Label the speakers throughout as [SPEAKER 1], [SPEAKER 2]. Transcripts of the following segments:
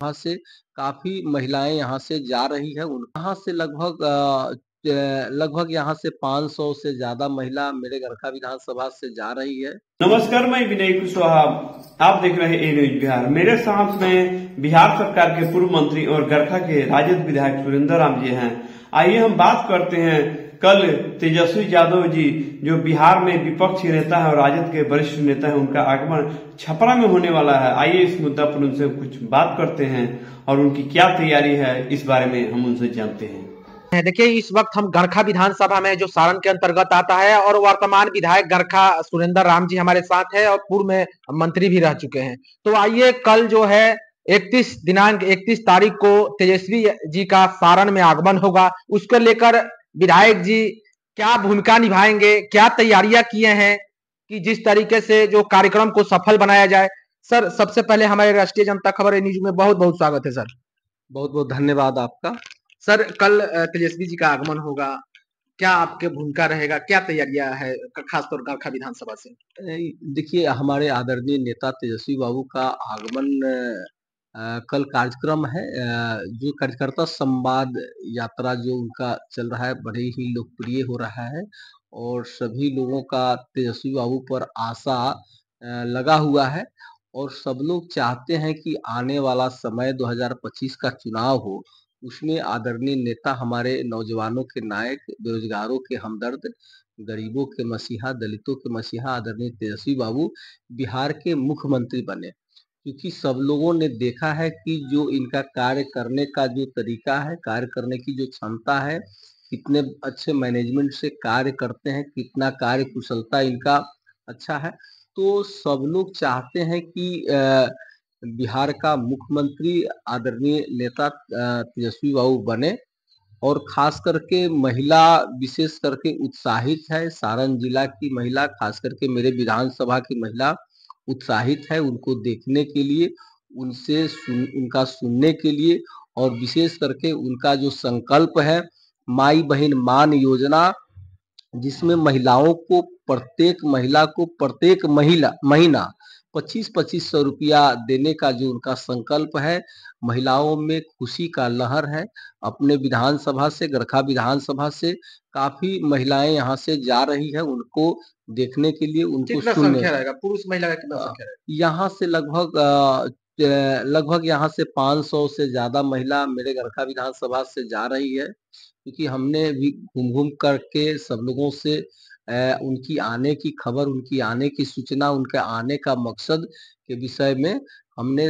[SPEAKER 1] वहाँ से काफ़ी महिलाएँ यहाँ से जा रही हैं। उन यहाँ से लगभग यहाँ से 500 से ज़्यादा महिला मेरे गरखा विधानसभा से जा रही है।
[SPEAKER 2] नमस्कार, मैं विनय कुशवाहा। आप देख रहे हैं ए न्यूज बिहार। मेरे साथ में बिहार सरकार के पूर्व मंत्री और गरखा के राजद विधायक सुरेंद्र राम जी हैं। आइए हम बात करते हैं। कल तेजस्वी यादव जी जो बिहार में विपक्षी नेता है और राजद के वरिष्ठ नेता है, उनका आगमन छपरा में होने वाला है। आइए इस मुद्दा पर उनसे कुछ बात करते हैं और उनकी क्या तैयारी है इस बारे में हम उनसे जानते हैं।
[SPEAKER 3] देखिए, इस वक्त हम गरखा विधानसभा में जो सारण के अंतर्गत आता है और वर्तमान विधायक गरखा सुरेंद्र राम जी हमारे साथ है और पूर्व में मंत्री भी रह चुके हैं। तो आइए, कल जो है 31 तारीख को तेजस्वी जी का सारण में आगमन होगा। उसको लेकर विधायक जी क्या भूमिका निभाएंगे, क्या तैयारियां किए हैं कि जिस तरीके से जो कार्यक्रम को सफल बनाया जाए। सर, सबसे पहले हमारे राष्ट्रीय जनता खबर न्यूज में बहुत बहुत स्वागत है सर।
[SPEAKER 1] बहुत बहुत धन्यवाद आपका।
[SPEAKER 3] सर, कल तेजस्वी जी का आगमन होगा, क्या आपके भूमिका रहेगा, क्या तैयारियां है खासतौर गरखा विधानसभा से?
[SPEAKER 1] देखिए, हमारे आदरणीय नेता तेजस्वी बाबू का आगमन कल कार्यक्रम है। जो कार्यकर्ता संवाद यात्रा जो उनका चल रहा है, बड़े ही लोकप्रिय हो रहा है और सभी लोगों का तेजस्वी बाबू पर आशा लगा हुआ है और सब लोग चाहते हैं कि आने वाला समय 2025 का चुनाव हो, उसमें आदरणीय नेता हमारे नौजवानों के नायक, बेरोजगारों के हमदर्द, गरीबों के मसीहा, दलितों के मसीहा आदरणीय तेजस्वी बाबू बिहार के मुख्यमंत्री बने। क्योंकि सब लोगों ने देखा है कि जो इनका कार्य करने का जो तरीका है, कार्य करने की जो क्षमता है, कितने अच्छे मैनेजमेंट से कार्य करते हैं, कितना कार्य कुशलता इनका अच्छा है। तो सब लोग चाहते हैं कि बिहार का मुख्यमंत्री आदरणीय नेता तेजस्वी बाबू बने और खास करके महिला विशेष करके उत्साहित है। सारण जिला की महिला, खास करके मेरे विधानसभा की महिला उत्साहित है उनको देखने के लिए, उनका सुनने के लिए और विशेष करके उनका जो संकल्प है माई बहन मान योजना, जिसमें महिलाओं को प्रत्येक महिला को प्रत्येक महीना 25-2500 रुपया देने का जो उनका संकल्प है, महिलाओं में खुशी का लहर है। अपने विधानसभा से, गरखा विधानसभा से काफ़ी महिलाएँ यहाँ से जा रही हैं उनको देखने के लिए, उनको
[SPEAKER 3] कितना
[SPEAKER 1] सुनने।
[SPEAKER 3] संख्या रहेगा? पुरुष महिला का कितना संख्या रहेगा?
[SPEAKER 1] यहाँ से लगभग यहाँ से 500 से ज़्यादा महिला मेरे गरखा विधानसभा से जा रही है। क्योंकि हमने भी घूम-घूम करके सब लोगों से उनकी आने की खबर, उनकी आने की सूचना, उनके आने का मकसद के विषय में हमने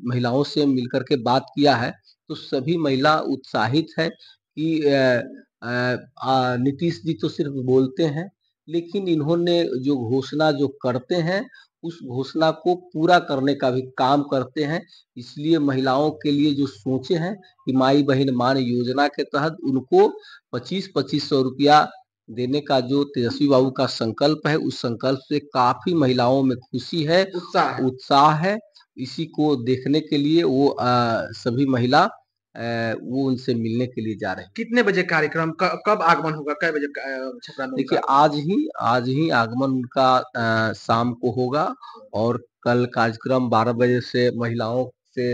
[SPEAKER 1] महिलाओं से मिलकर के बात किया है। तो सभी महिला उत्साहित है कि नीतीश जी तो सिर्फ बोलते हैं, लेकिन इन्होंने जो घोषणा जो करते हैं, उस घोषणा को पूरा करने का भी काम करते हैं। इसलिए महिलाओं के लिए जो सोचे हैं कि माई बहन मान योजना के तहत उनको 25-2500 रुपया देने का जो तेजस्वी बाबू का संकल्प है, उस संकल्प से काफ़ी महिलाओं में खुशी है, उत्साह है। इसी को देखने के लिए वो सभी महिला वो उनसे मिलने के लिए जा रहे हैं।
[SPEAKER 3] कितने बजे कार्यक्रम, कब आगमन होगा, कै बजे छपरा में?
[SPEAKER 1] देखिए, आज ही आगमन उनका शाम को होगा और कल कार्यक्रम 12 बजे से महिलाओं से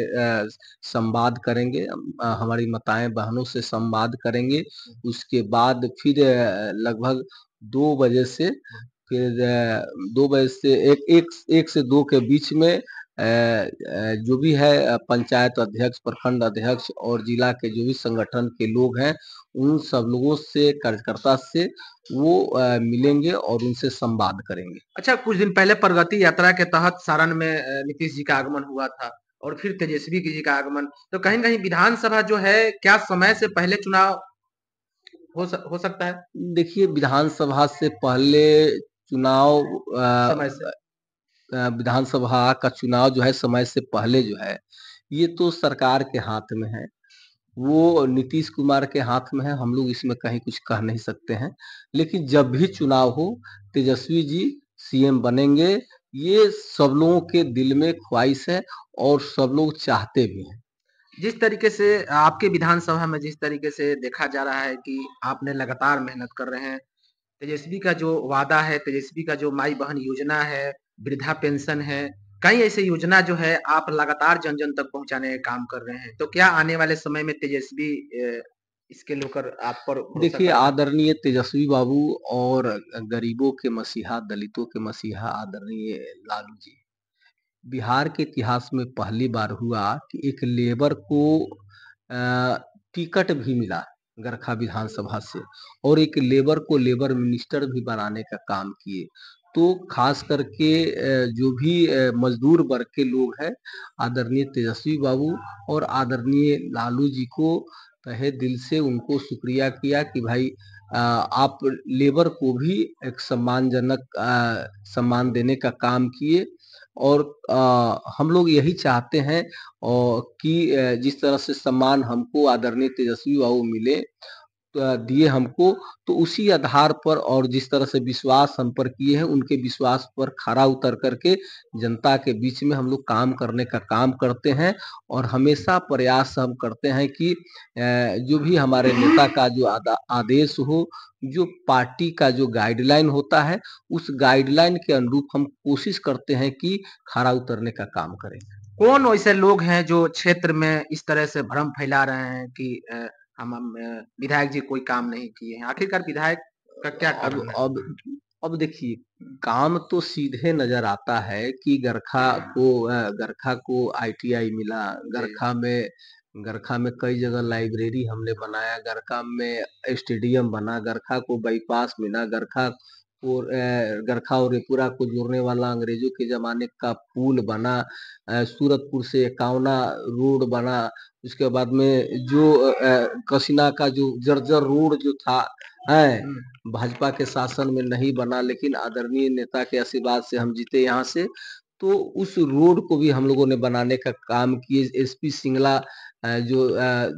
[SPEAKER 1] संवाद करेंगे। हमारी माताएँ बहनों से संवाद करेंगे। उसके बाद फिर लगभग 2 बजे से फिर 2 बजे से 1 से 2 के बीच में जो भी है पंचायत अध्यक्ष, प्रखंड अध्यक्ष और जिला के जो भी संगठन के लोग हैं, उन सब लोगों से, कार्यकर्ता से वो मिलेंगे और उनसे संवाद करेंगे।
[SPEAKER 3] अच्छा, कुछ दिन पहले प्रगति यात्रा के तहत सारण में नीतीश जी का आगमन हुआ था और फिर तेजस्वी जी का आगमन। तो कहीं न कहीं विधानसभा जो है, क्या समय से पहले चुनाव हो सकता है?
[SPEAKER 1] देखिए, विधानसभा से पहले चुनाव
[SPEAKER 3] समय से?
[SPEAKER 1] विधानसभा का चुनाव जो है समय से पहले जो है, ये तो सरकार के हाथ में है। वो नीतीश कुमार के हाथ में है, हम लोग इसमें कहीं कुछ कह नहीं सकते हैं। लेकिन जब भी चुनाव हो, तेजस्वी जी सीएम बनेंगे, ये सब लोगों के दिल में ख्वाहिश है और सब लोग चाहते भी हैं।
[SPEAKER 3] जिस तरीके से आपके विधानसभा में जिस तरीके से देखा जा रहा है कि आपने लगातार मेहनत कर रहे हैं, तेजस्वी का जो वादा है, तेजस्वी का जो माई बहन योजना है, वृद्धा पेंशन है, कई ऐसे योजना जो है आप लगातार जन जन तक पहुंचाने का काम कर रहे हैं, तो क्या आने वाले समय में तेजस्वी इसके लेकर आप पर भरोसा
[SPEAKER 1] देखिए,
[SPEAKER 3] करेगा?
[SPEAKER 1] आदरणीय तेजस्वी बाबू और गरीबों के मसीहा, दलितों के मसीहा आदरणीय लालू जी, बिहार के इतिहास में पहली बार हुआ कि एक लेबर को अ, टिकट भी मिला गरखा विधानसभा से और एक लेबर को लेबर मिनिस्टर भी बनाने का काम किए। तो खास करके जो भी मजदूर वर्ग के लोग हैं, आदरणीय तेजस्वी बाबू और आदरणीय लालू जी को तहे दिल से उनको शुक्रिया किया कि भाई आप लेबर को भी एक सम्मानजनक सम्मान देने का काम किए और हम लोग यही चाहते हैं कि जिस तरह से सम्मान हमको आदरणीय तेजस्वी बाबू मिले दिए हमको, तो उसी आधार पर और जिस तरह से विश्वास हम पर किए हैं, उनके विश्वास पर खरा उतर करके जनता के बीच में हम लोग काम करने का काम करते हैं और हमेशा प्रयास हम करते हैं कि जो भी हमारे नेता का जो आदेश हो, जो पार्टी का जो गाइडलाइन होता है, उस गाइडलाइन के अनुरूप हम कोशिश करते हैं कि खरा उतरने का काम करें।
[SPEAKER 3] कौन वैसे लोग हैं जो क्षेत्र में इस तरह से भ्रम फैला रहे हैं कि हम विधायक जी कोई काम नहीं किए हैं? आखिरकार विधायक का क्या
[SPEAKER 1] अब
[SPEAKER 3] कारण है?
[SPEAKER 1] अब अब देखिए, काम तो सीधे नज़र आता है कि गरखा को आईटीआई मिला, गरखा में कई जगह लाइब्रेरी हमने बनाया, गरखा में स्टेडियम बना, गरखा को बाईपास मिला, गरखा और रेपुरा को जोड़ने वाला अंग्रेजों के ज़माने का पुल बना, सूरतपुर से एकावना रोड बना, उसके बाद में जो कसिना का जो जर्जर रोड जो था, भाजपा के शासन में नहीं बना, लेकिन आदरणीय नेता के आशीर्वाद से हम जीते यहाँ से, तो उस रोड को भी हम लोगों ने बनाने का काम किए। एसपी सिंगला जो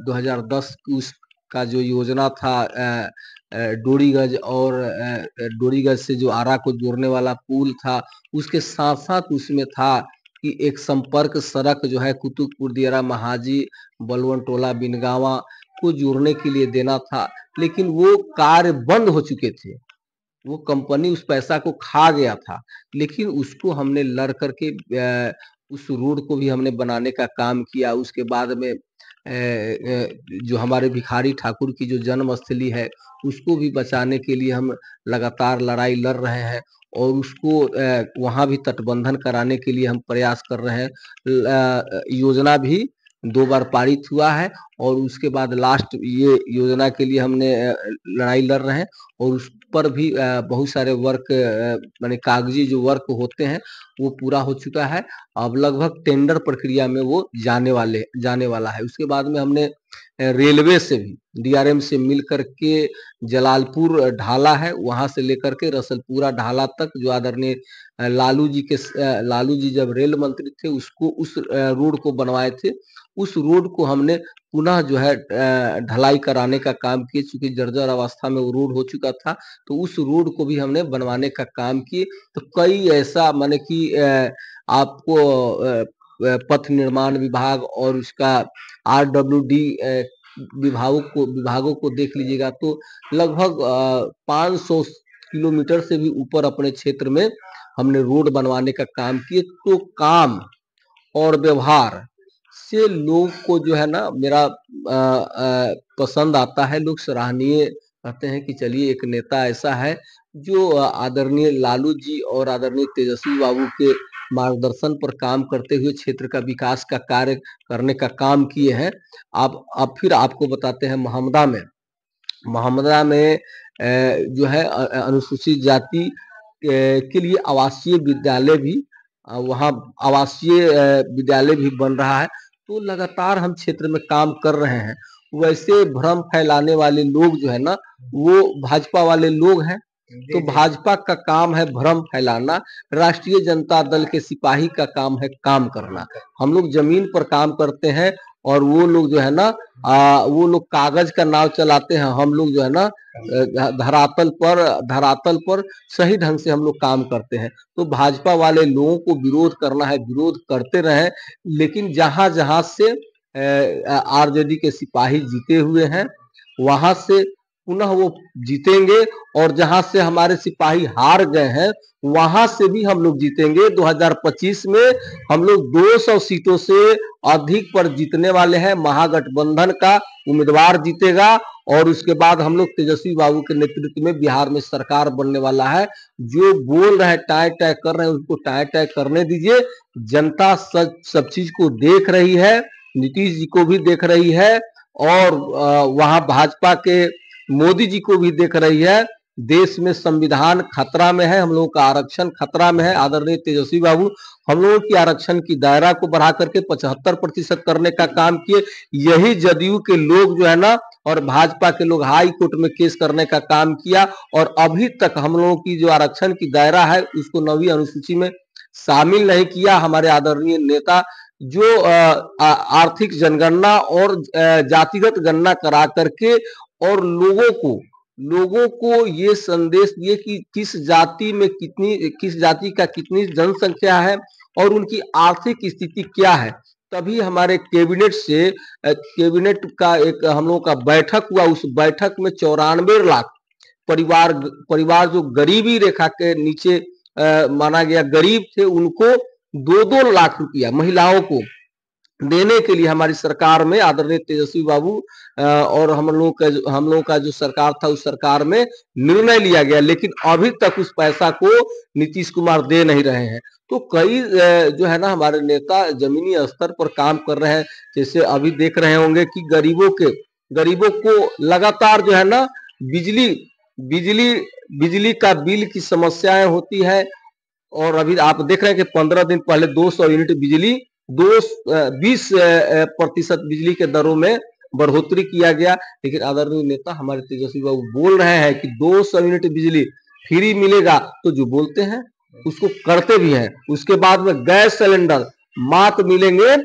[SPEAKER 1] 2010 की उसका जो योजना था डोरीगंज और डोरीगंज से जो आरा को जोड़ने वाला पुल था, उसके साथ-साथ उसमें था कि एक संपर्क सड़क जो है कुतुबपुर दियारा महाजी, बलवन टोला, बिनगावा को जोड़ने के लिए देना था, लेकिन वो कार्य बंद हो चुके थे। वो कंपनी उस पैसा को खा गया था, लेकिन उसको हमने लड़ करके उस रोड को भी हमने बनाने का काम किया। उसके बाद में जो हमारे भिखारी ठाकुर की जो जन्मस्थली है, उसको भी बचाने के लिए हम लगातार लड़ाई लड़ रहे हैं और उसको वहाँ भी तटबंधन कराने के लिए हम प्रयास कर रहे हैं। योजना भी 2 बार पारित हुआ है और उसके बाद लास्ट ये योजना के लिए हमने लड़ाई लड़ रहे हैं और उस पर भी बहुत सारे वर्क माने कागजी जो वर्क होते हैं, वो पूरा हो चुका है। अब लगभग टेंडर प्रक्रिया में वो जाने वाला है। उसके बाद में हमने रेलवे से भी डीआरएम से मिल कर के जलालपुर ढाला है, वहाँ से लेकर के रसलपुरा ढाला तक जो आदरणीय लालू जी जब रेल मंत्री थे, उसको उस रोड को बनवाए थे। उस रोड को हमने पुनः जो है ढलाई कराने का काम किए, चूँकि जर्जर अवस्था में वो रोड हो चुका था, तो उस रोड को भी हमने बनवाने का काम किए। तो कई ऐसा माने कि आपको पथ निर्माण विभाग और उसका आरडब्ल्यूडी विभागों को देख लीजिएगा तो लगभग 500 किलोमीटर से भी ऊपर अपने क्षेत्र में हमने रोड बनवाने का काम किए। तो काम और व्यवहार से लोग को जो है ना मेरा पसंद आता है, लोग सराहनीय कहते हैं कि चलिए एक नेता ऐसा है जो आदरणीय लालू जी और आदरणीय तेजस्वी बाबू के मार्गदर्शन पर काम करते हुए क्षेत्र का विकास का कार्य करने का काम किए हैं। अब फिर आपको बताते हैं मोहम्मदा में जो है अनुसूचित जाति के लिए आवासीय विद्यालय भी वहाँ आवासीय विद्यालय भी बन रहा है। तो लगातार हम क्षेत्र में काम कर रहे हैं। वैसे भ्रम फैलाने वाले लोग जो है ना, वो भाजपा वाले लोग हैं। तो भाजपा का काम है भ्रम फैलाना, राष्ट्रीय जनता दल के सिपाही का काम है काम करना। हम लोग जमीन पर काम करते हैं और वो लोग जो है ना वो लोग कागज का नाव चलाते हैं, हम लोग जो है ना धरातल पर सही ढंग से हम लोग काम करते हैं। तो भाजपा वाले लोगों को विरोध करना है, विरोध करते रहें, लेकिन जहां से आरजेडी के सिपाही जीते हुए हैं, वहां से पुनः वो जीतेंगे और जहां से हमारे सिपाही हार गए हैं वहां से भी हम लोग जीतेंगे। 2025 में हम लोग 200 सीटों से अधिक पर जीतने वाले हैं। महागठबंधन का उम्मीदवार जीतेगा और उसके बाद हम लोग तेजस्वी बाबू के नेतृत्व में बिहार में सरकार बनने वाला है। जो बोल रहे हैं टाय टाय कर रहे हैं उसको टाय टाय करने दीजिए। जनता सब चीज को देख रही है, नीतीश जी को भी देख रही है और वहां भाजपा के मोदी जी को भी देख रही है। देश में संविधान खतरा में है, हम लोगों का आरक्षण खतरा में है। आदरणीय तेजस्वी बाबू हम लोगों की आरक्षण की दायरा को बढ़ा करके 75% करने का काम किए। यही जदयू के लोग जो है ना और भाजपा के लोग हाई कोर्ट में केस करने का काम किया और अभी तक हम लोगों की जो आरक्षण की दायरा है उसको 9वीं अनुसूची में शामिल नहीं किया। हमारे आदरणीय नेता जो आर्थिक जनगणना और जातिगत गणना करा करके और लोगों को ये संदेश दिए कि किस जाति का कितनी जनसंख्या है और उनकी आर्थिक स्थिति क्या है। तभी हमारे कैबिनेट का एक हम लोगों का बैठक हुआ। उस बैठक में 94 लाख परिवार जो गरीबी रेखा के नीचे माना गया गरीब थे उनको 2-2 लाख रुपया महिलाओं को देने के लिए हमारी सरकार में आदरणीय तेजस्वी बाबू और हम लोगों का जो सरकार था उस सरकार में निर्णय लिया गया, लेकिन अभी तक उस पैसा को नीतीश कुमार दे नहीं रहे हैं। तो कई जो है ना हमारे नेता जमीनी स्तर पर काम कर रहे हैं। जैसे अभी देख रहे होंगे कि गरीबों को लगातार जो है ना बिजली बिजली बिजली का बिल की समस्याएं होती है और अभी आप देख रहे हैं कि 15 दिन पहले 200 यूनिट बिजली 20% बिजली के दरों में बढ़ोतरी किया गया। लेकिन आदरणीय नेता हमारे तेजस्वी बाबू बोल रहे हैं कि 200 यूनिट बिजली फ्री मिलेगा, तो जो बोलते हैं उसको करते भी हैं। उसके बाद में गैस सिलेंडर मात्र मिलेंगे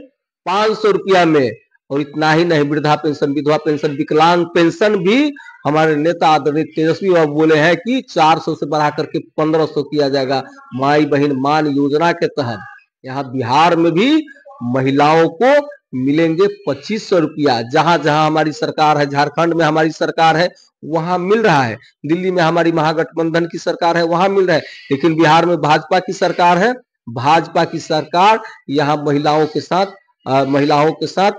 [SPEAKER 1] 500 रुपया में और इतना ही नहीं, वृद्धा पेंशन, विधवा पेंशन, विकलांग पेंशन भी हमारे नेता आदरणीय तेजस्वी बाबू बोले हैं कि 400 से बढ़ा करके 1500 किया जाएगा। माई बहन मान योजना के तहत यहाँ बिहार में भी महिलाओं को मिलेंगे 2500 रुपया। जहां जहां हमारी सरकार है, झारखंड में हमारी सरकार है वहां मिल रहा है, दिल्ली में हमारी महागठबंधन की सरकार है वहां मिल रहा है, लेकिन बिहार में भाजपा की सरकार है। भाजपा की सरकार यहाँ महिलाओं के साथ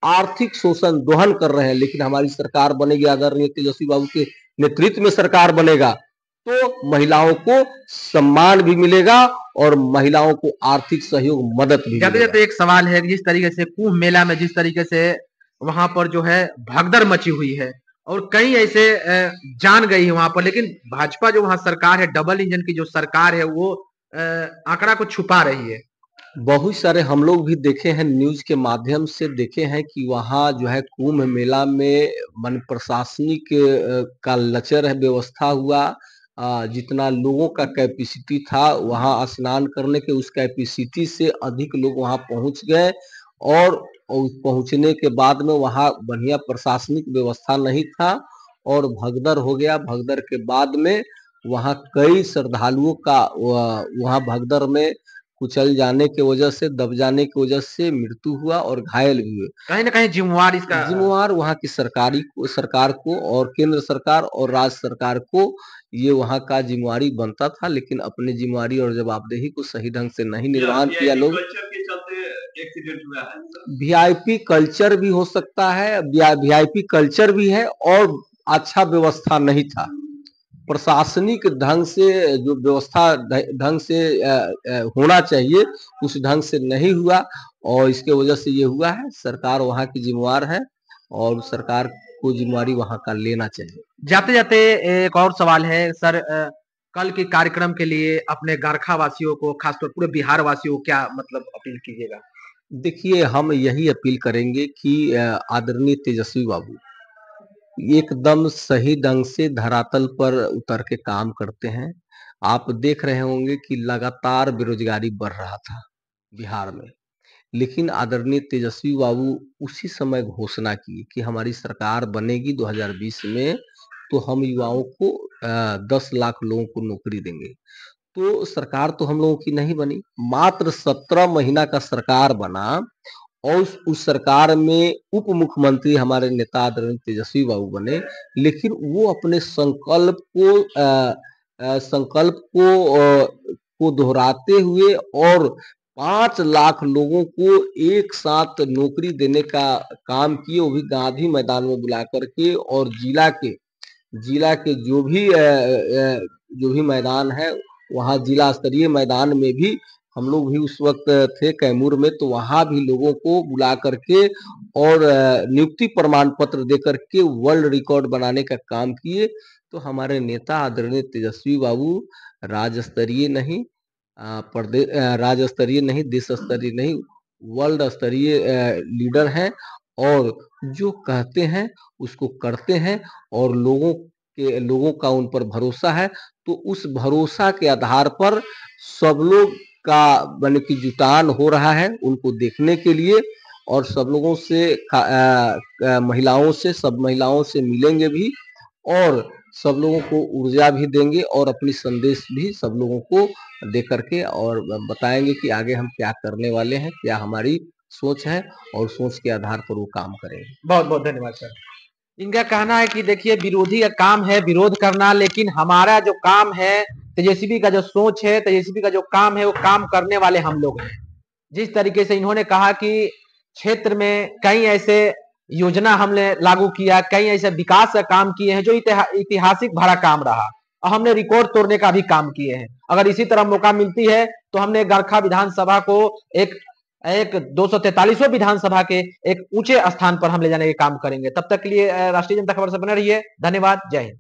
[SPEAKER 1] आर्थिक शोषण दोहन कर रहे हैं। लेकिन हमारी सरकार बनेगी, आदरणीय तेजस्वी बाबू के नेतृत्व में सरकार बनेगा तो महिलाओं को सम्मान भी मिलेगा और महिलाओं को आर्थिक सहयोग मदद भी मिलेगा।
[SPEAKER 3] तो एक सवाल है, जिस तरीके से कुंभ मेला में जिस तरीके से वहां पर जो है भगदड़ मची हुई है और कई ऐसे जान गई है वहां पर, लेकिन भाजपा जो वहां सरकार है, डबल इंजन की जो सरकार है, वो आंकड़ा को छुपा रही है।
[SPEAKER 1] बहुत सारे हम लोग भी देखे हैं, न्यूज के माध्यम से देखे हैं कि वहाँ जो है कुंभ मेला में मन प्रशासनिक का लचर है, व्यवस्था हुआ। जितना लोगों का कैपेसिटी था वहाँ स्नान करने के, उस कैपेसिटी से अधिक लोग वहाँ पहुँच गए और पहुँचने के बाद में वहाँ बढ़िया प्रशासनिक व्यवस्था नहीं था और भगदड़ हो गया। भगदड़ के बाद में वहाँ कई श्रद्धालुओं का वहाँ भगदड़ में कुचल जाने की वजह से, दब जाने की वजह से मृत्यु हुआ और घायल भी हुए।
[SPEAKER 3] कहीं ना कहीं जिम्मेवार
[SPEAKER 1] वहाँ की सरकार को और केंद्र सरकार और राज्य सरकार को ये वहाँ का जिम्मेवारी बनता था, लेकिन अपने जिम्मेवारी और जवाबदेही को सही ढंग से नहीं निर्वहन किया लोग। वीआईपी कल्चर भी हो सकता है, वीआईपी कल्चर भी है और अच्छा व्यवस्था नहीं था। प्रशासनिक ढंग से जो व्यवस्था ढंग से होना चाहिए उस ढंग से नहीं हुआ और इसके वजह से ये हुआ है। सरकार वहाँ की जिम्मेवार है और सरकार को जिम्मेवारी वहाँ का लेना चाहिए।
[SPEAKER 3] जाते जाते एक और सवाल है सर, कल के कार्यक्रम के लिए अपने गारखा वासियों को, खासतौर पूरे बिहार वासियों को क्या मतलब अपील कीजिएगा?
[SPEAKER 1] देखिए, हम यही अपील करेंगे कि आदरणीय तेजस्वी बाबू एकदम सही ढंग से धरातल पर उतर के काम करते हैं। आप देख रहे होंगे कि लगातार बेरोजगारी बढ़ रहा था बिहार में, लेकिन आदरणीय तेजस्वी बाबू उसी समय घोषणा की कि हमारी सरकार बनेगी 2020 में तो हम युवाओं को 10 लाख लोगों को नौकरी देंगे। तो सरकार तो हम लोगों की नहीं बनी, मात्र 17 महीना का सरकार बना और उस सरकार में उप मुख्यमंत्री हमारे नेता आदरणीय तेजस्वी बाबू बने, लेकिन वो अपने संकल्प को दोहराते हुए और 5 लाख लोगों को एक साथ नौकरी देने का काम किए, वो भी गांधी मैदान में बुला करके, और जिला के जो भी मैदान है, वहाँ जिला स्तरीय मैदान में भी हम लोग भी उस वक्त थे कैमूर में, तो वहाँ भी लोगों को बुला करके और नियुक्ति प्रमाण पत्र दे करके वर्ल्ड रिकॉर्ड बनाने का काम किए। तो हमारे नेता आदरणीय तेजस्वी बाबू राज्य स्तरीय नहीं, राज्य स्तरीय नहीं, देश स्तरीय नहीं, वर्ल्ड स्तरीय लीडर हैं, और जो कहते हैं उसको करते हैं, और लोगों का उन पर भरोसा है। तो उस भरोसा के आधार पर सब लोग का माने कि जुटान हो रहा है उनको देखने के लिए, और सब लोगों से सब महिलाओं से मिलेंगे भी, और सब लोगों को ऊर्जा भी देंगे, और अपनी संदेश भी सब लोगों को दे करके और बताएंगे कि आगे हम क्या करने वाले हैं, क्या हमारी सोच है, और सोच के आधार पर वो काम करेंगे।
[SPEAKER 3] बहुत बहुत धन्यवाद सर। इनका कहना है कि देखिए, विरोधी का काम है विरोध करना, लेकिन हमारा जो काम है, तेजस्वी का जो सोच है, तेजस्वी का जो काम है, वो काम करने वाले हम लोग हैं। जिस तरीके से इन्होंने कहा कि क्षेत्र में कई ऐसे योजना हमने लागू किया, कई ऐसे विकास का काम किए हैं जो ऐतिहासिक भरा काम रहा, और हमने रिकॉर्ड तोड़ने का भी काम किए हैं। अगर इसी तरह मौका मिलती है तो हमने गरखा विधानसभा को एक 243वां विधानसभा के एक ऊंचे स्थान पर हम ले जाने के काम करेंगे। तब तक के लिए राष्ट्रीय जनता खबर से बने रहिए। धन्यवाद। जय हिंद।